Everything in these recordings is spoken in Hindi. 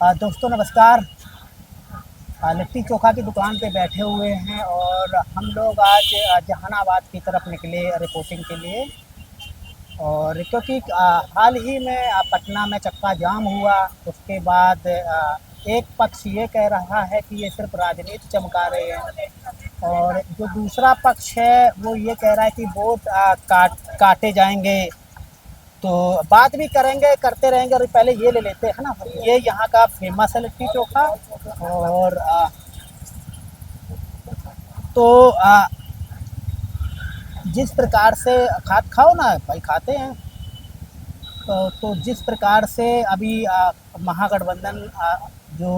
दोस्तों नमस्कार। लिट्टी चोखा की दुकान पे बैठे हुए हैं और हम लोग आज जहानाबाद की तरफ निकले रिपोर्टिंग के लिए। और क्योंकि हाल ही में पटना में चक्का जाम हुआ, उसके बाद एक पक्ष ये कह रहा है कि ये सिर्फ राजनीति चमका रहे हैं और जो दूसरा पक्ष है वो ये कह रहा है कि वोट काटे जाएंगे। तो बात भी करेंगे, करते रहेंगे। और पहले ये ले लेते हैं ना, ये यहाँ का फेमस है लिट्टी चोखा। और तो जिस प्रकार से खाओ ना भाई, खाते हैं। तो जिस प्रकार से अभी महागठबंधन जो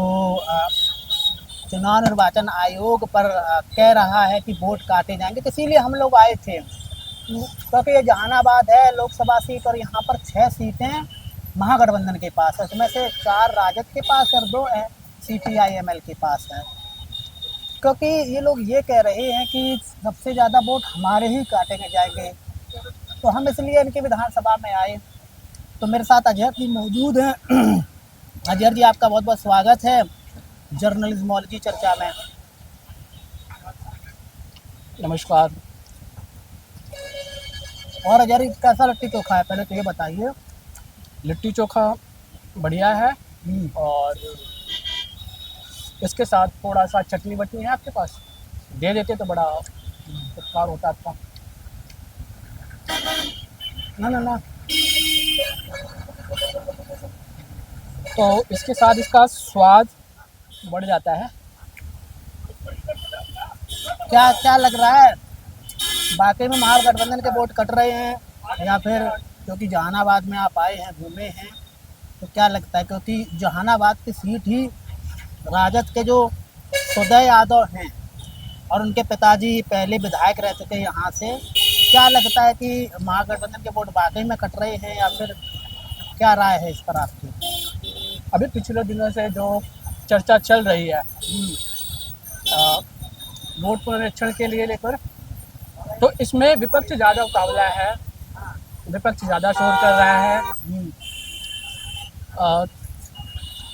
चुनाव निर्वाचन आयोग पर कह रहा है कि वोट काटे जाएंगे, तो इसीलिए हम लोग आए थे। क्योंकि ये जहानाबाद है लोकसभा सीट और यहाँ पर 6 सीटें महागठबंधन के पास है, उसमें से 4 राजद के पास और 2 CPI-ML के पास है। क्योंकि ये लोग ये कह रहे हैं कि सबसे ज़्यादा वोट हमारे ही काटे जाएंगे, तो हम इसलिए इनकी विधानसभा में आए। तो मेरे साथ अजहर जी मौजूद हैं। अजहर जी, आपका बहुत बहुत स्वागत है जर्नलिज्मोलॉजी चर्चा में। नमस्कार। और अजहर, कैसा लिट्टी चोखा है पहले तो ये बताइए। लिट्टी चोखा बढ़िया है और इसके साथ थोड़ा सा चटनी वटनी है आपके पास, दे देते तो बड़ा उपकार होता आपका। ना ना ना, तो इसके साथ इसका स्वाद बढ़ जाता है। क्या क्या लग रहा है, वाकई में महागठबंधन के वोट कट रहे हैं या फिर क्योंकि जहानाबाद में आप आए हैं, घूमे हैं, तो क्या लगता है? क्योंकि जहानाबाद की सीट ही राजद के जो सुदय यादव हैं और उनके पिताजी पहले विधायक रह चुके यहाँ से, क्या लगता है कि महागठबंधन के वोट वाकई में कट रहे हैं या फिर क्या राय है इस पर आपकी? अभी पिछले दिनों से जो चर्चा चल रही है वोट पुनरीक्षण के लिए लेकर, तो इसमें विपक्ष ज़्यादा उतावला है, विपक्ष ज़्यादा शोर कर रहा है।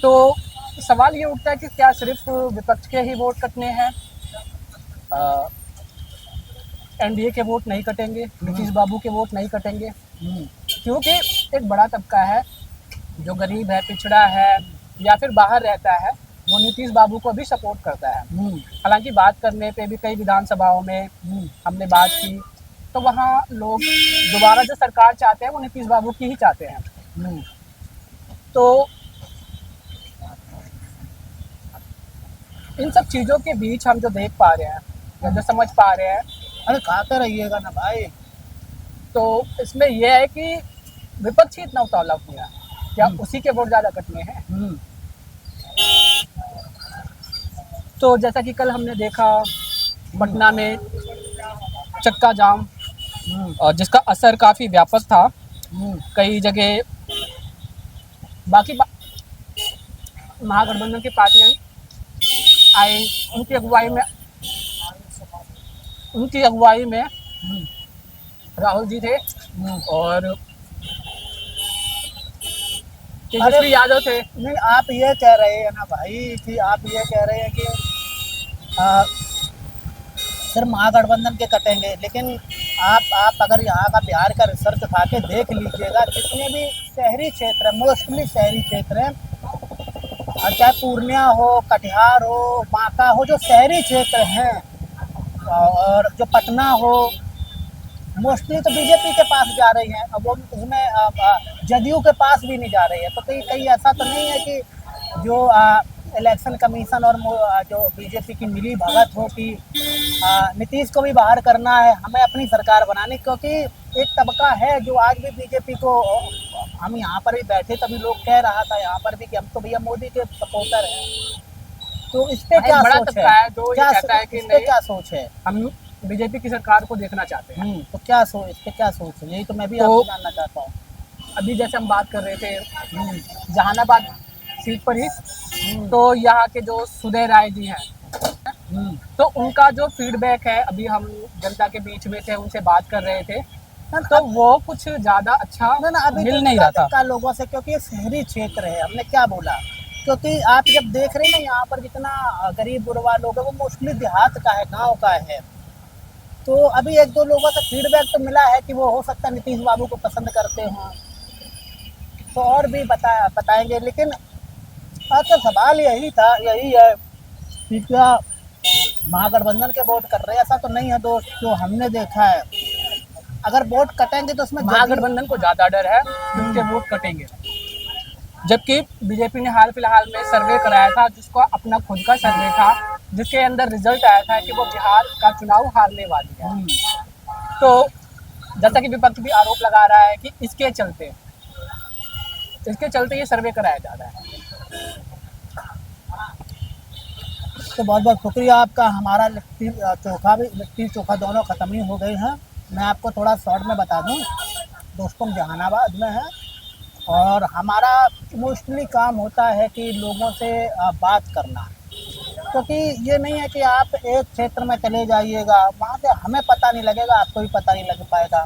तो सवाल ये उठता है कि क्या सिर्फ विपक्ष के ही वोट कटने हैं? एनडीए के वोट नहीं कटेंगे, नीतीश बाबू के वोट नहीं कटेंगे? क्योंकि एक बड़ा तबका है जो गरीब है, पिछड़ा है या फिर बाहर रहता है, वो नीतीश बाबू को भी सपोर्ट करता है। हालांकि बात करने पे भी कई विधानसभाओं में हमने बात की, तो वहाँ लोग दोबारा जो सरकार चाहते हैं वो नीतीश बाबू की ही चाहते हैं। तो इन सब चीज़ों के बीच हम जो देख पा रहे हैं या जो समझ पा रहे हैं, अरे खाते रहिएगा ना भाई। तो इसमें यह है कि विपक्ष ही इतना उतावला हुआ है, क्या उसी के वोट ज़्यादा कटने हैं? तो जैसा कि कल हमने देखा पटना में चक्का जाम, और जिसका असर काफ़ी व्यापक था। कई जगह बाकी महागठबंधन की पार्टियां आई, उनकी अगुवाई में राहुल जी थे और तेजस्वी यादव थे। नहीं, आप ये कह रहे हैं ना भाई कि आप ये कह रहे हैं कि सिर्फ महागठबंधन के कटेंगे, लेकिन आप अगर यहाँ का बिहार का रिसर्च उठा के देख लीजिएगा, जितने भी शहरी क्षेत्र है, मोस्टली शहरी क्षेत्र है, और चाहे पूर्णिया हो, कटिहार हो, बांका हो, जो शहरी क्षेत्र हैं, और जो पटना हो, मोस्टली तो बीजेपी के पास जा रही हैं। अब वो उसमें जदयू के पास भी नहीं जा रही है। तो कहीं ऐसा तो नहीं है कि जो इलेक्शन कमीशन और जो बीजेपी की मिली भगत हो कि नीतीश को भी बाहर करना है, हमें अपनी सरकार बनानी। क्योंकि एक तबका है जो आज भी बीजेपी को, हम यहाँ पर भी बैठे तभी लोग कह रहा था यहाँ पर भी कि हम तो भैया मोदी के सपोर्टर हैं। तो इस पे क्या बड़ा सोच तबका है जो ये कहता है कि नहीं, क्या सोच है? हम बीजेपी की सरकार को देखना चाहते हैं। तो क्या सोच, इस पे क्या सोच है? यही तो मैं भी आपसे जानना चाहता हूँ। अभी जैसे हम बात कर रहे थे जहानाबाद सीट पर ही, तो यहाँ के जो सुदय राय जी हैं, तो उनका जो फीडबैक है, अभी हम जनता के बीच में थे, उनसे बात कर रहे थे, तो वो कुछ ज़्यादा अच्छा ना अभी मिल नहीं रहा था लोगों से, क्योंकि ये शहरी क्षेत्र है। हमने क्या बोला क्योंकि आप जब देख रहे हैं ना यहाँ पर जितना गरीब गुरबा लोग है वो मोस्टली देहात का है, गांव का है। तो अभी एक दो लोगों से फीडबैक तो मिला है कि वो हो सकता है नीतीश बाबू को पसंद करते हों, तो और भी बताएंगे। लेकिन आज का सवाल यही है कि क्या महागठबंधन के वोट कर रहे हैं? ऐसा तो नहीं है दोस्त, जो हमने देखा है अगर वोट कटेंगे तो उसमें महागठबंधन को ज्यादा डर है कि उनके वोट कटेंगे, जबकि बीजेपी ने हाल फिलहाल में सर्वे कराया था, जिसको अपना खुद का सर्वे था, जिसके अंदर रिजल्ट आया था कि वो बिहार का चुनाव हारने वाली है। तो जैसा कि विपक्ष भी आरोप लगा रहा है कि इसके चलते ये सर्वे कराया जा रहा है। तो बहुत बहुत शुक्रिया आपका। हमारा लिट्टी चोखा दोनों ख़त्म ही हो गए हैं। मैं आपको थोड़ा शॉर्ट में बता दूं, दोस्तों जहानाबाद में है और हमारा मोस्टली काम होता है कि लोगों से बात करना, क्योंकि ये नहीं है कि आप एक क्षेत्र में चले जाइएगा, वहाँ से हमें पता नहीं लगेगा, आपको भी पता नहीं लग पाएगा।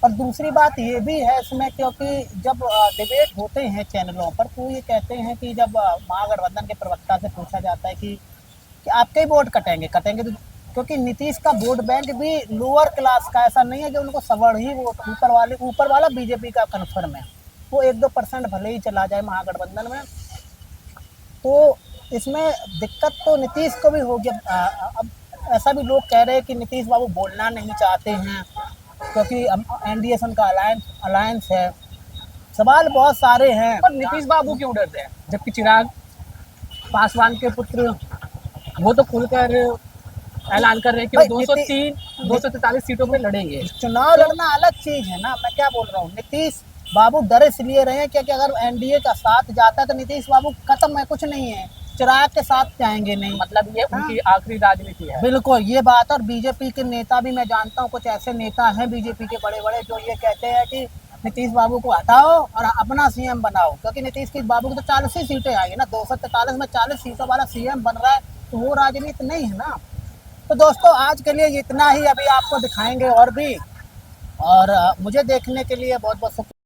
और दूसरी बात ये भी है इसमें, क्योंकि जब डिबेट होते हैं चैनलों पर तो ये कहते हैं कि जब महागठबंधन के प्रवक्ता से पूछा जाता है कि आपके ही वोट कटेंगे तो, क्योंकि नीतीश का वोट बैंक भी लोअर क्लास का, ऐसा नहीं है कि उनको सवर्ण ही वोट, ऊपर वाला बीजेपी का कन्फर्म है। वो 1-2% भले ही चला जाए महागठबंधन में, तो इसमें दिक्कत तो नीतीश को भी होगी। अब ऐसा भी लोग कह रहे हैं कि नीतीश बाबू बोलना नहीं चाहते हैं क्योंकि एनडीए से उनका अलायंस है। सवाल बहुत सारे हैं। पर नीतीश बाबू क्यों डरते हैं, जबकि चिराग पासवान के पुत्र वो तो खुलकर ऐलान कर रहे हैं कि वो 243 सीटों पे लड़ेंगे। चुनाव लड़ना अलग चीज है ना, मैं क्या बोल रहा हूँ। नीतीश बाबू डर इसलिए रहे हैं क्योंकि अगर एनडीए का साथ जाता है तो नीतीश बाबू खत्म है, कुछ नहीं है, चिराग के साथ जाएंगे नहीं। मतलब ये उनकी आखिरी राजनीति है। बिल्कुल ये बात। और बीजेपी के नेता भी मैं जानता हूँ, कुछ ऐसे नेता हैं बीजेपी के बड़े बड़े जो ये कहते हैं कि नीतीश बाबू को हटाओ और अपना सीएम बनाओ, क्योंकि नीतीश बाबू को तो 40 ही सीटें आई है ना, 243 में 40 सीटों वाला सीएम बन रहा है, तो वो राजनीति नहीं है ना। तो दोस्तों आज के लिए इतना ही, अभी आपको दिखाएंगे और भी। और मुझे देखने के लिए बहुत बहुत शुक्रिया।